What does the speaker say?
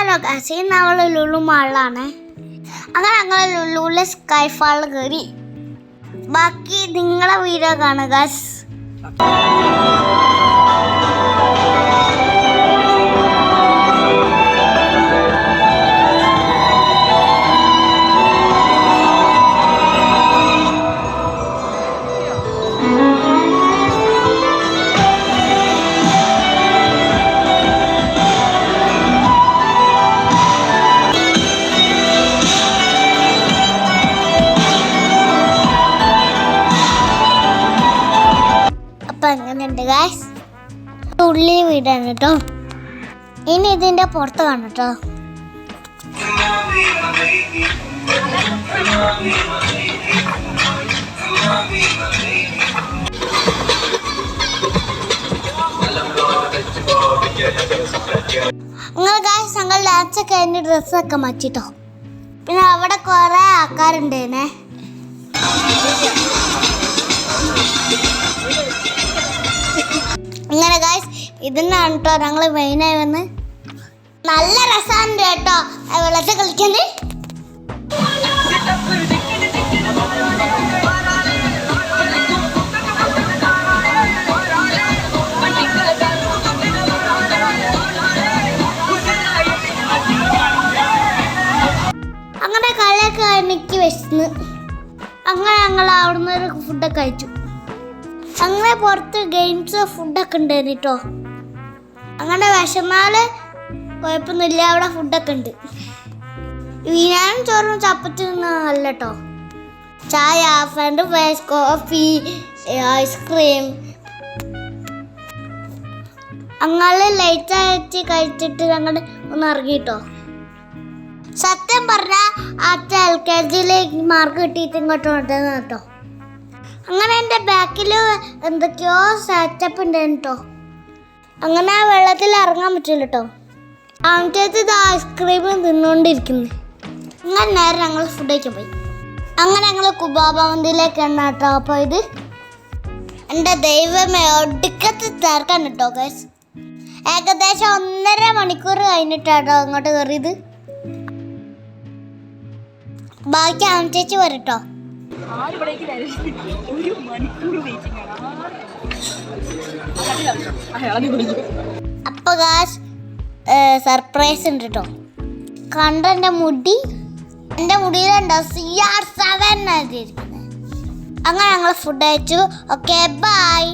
Hello guys, ഇന്ന് നമ്മൾ ലുലു മാളിലാണ്. അങ്ങനെ ഞങ്ങൾ ലുലുവിലെ സ്കൈ ഫാളിൽ കയറി. ബാക്കി നിങ്ങളെ വീഡിയോ കാണുക ഗായ്സ്. അപ്പം അങ്ങനെയുണ്ട് ഗായ്സ്, ഉള്ളിൽ വീടാണ് കേട്ടോ. ഇനി ഇതിൻ്റെ പുറത്ത് കാണും കേട്ടോ. അങ്ങനെ ഗായ്സ്, ഞങ്ങൾ ഡാൻസൊക്കെ അതിൻ്റെ ഡ്രസ്സൊക്കെ മാറ്റിട്ടോ. പിന്നെ അവിടെ കുറേ ആൾക്കാരുണ്ടേനെ. അങ്ങനെ ഗായ്സ്, ഇതിനാണ് കേട്ടോ ഞങ്ങൾ മെയിനായി വന്ന്. നല്ല രസമാണ് കേട്ടോ വെള്ളത്തിൽ കളിക്കാൻ. അങ്ങനെ കളിയൊക്കെ എനിക്ക് വിശന്ന്. അങ്ങനെ ഞങ്ങൾ അവിടുന്ന് ഒരു ഫുഡൊക്കെ കഴിച്ചു. അങ്ങനെ പുറത്ത് ഗെയിംസ് ഫുഡൊക്കെ ഉണ്ടായിരുന്നു കേട്ടോ. അങ്ങനെ വിശന്നാല് കുഴപ്പമൊന്നുമില്ല, അവിടെ ഫുഡൊക്കെ ഉണ്ട്. ഞാനും ചോറും ചപ്പത്തി നല്ല കേട്ടോ. ചായ, ഫ്രണ്ട് ഫ്രൈസ്, കോഫി, ഐസ്ക്രീം. അങ്ങനെ ലൈറ്റ് അയച്ച് കഴിച്ചിട്ട് ഞങ്ങൾ ഒന്ന് ഇറങ്ങി കേട്ടോ. സത്യം പറഞ്ഞാൽ ആദ്യത്തെ LKG മാർക്ക് കിട്ടിയിട്ട് ഇങ്ങോട്ട് കൊണ്ടുവന്നു കേട്ടോ. അങ്ങനെ എൻ്റെ ബാക്കിൽ എന്തൊക്കെയോ സെറ്റപ്പ് ഉണ്ടായിരുന്നു കേട്ടോ. അങ്ങനെ ആ വെള്ളത്തിൽ ഇറങ്ങാൻ പറ്റില്ല കേട്ടോ. ആദ്യത്തെ ഇത് ഐസ്ക്രീം തിന്നുകൊണ്ടിരിക്കുന്നു. അങ്ങനെ നേരെ ഞങ്ങൾ ഫുഡ് കഴിക്കാൻ പോയി. അങ്ങനെ ഞങ്ങൾ കുബാബന്തിയിലേക്കാണ് കേട്ടോ. അപ്പോൾ ഇത് എൻ്റെ ദൈവമേ ഒടുക്കത്തെ ചേർക്കാൻ കേട്ടോ ഗൈസ്. ഏകദേശം 1.5 മണിക്കൂർ കഴിഞ്ഞിട്ടാട്ടോ അങ്ങോട്ട് കയറിയത്. ബാക്കി ആമച്ചേച്ചി വരട്ടോ. അപ്പൊ ഗായ്സ്, സർപ്രൈസ് ഉണ്ട് കേട്ടോ. കണ്ട എൻ്റെ മുടിയിലുണ്ടോ CR7 എഴുതിയിരിക്കുന്നത്. അങ്ങനെ ഞങ്ങൾ ഫുഡ് കഴിച്ചു. Okay, by.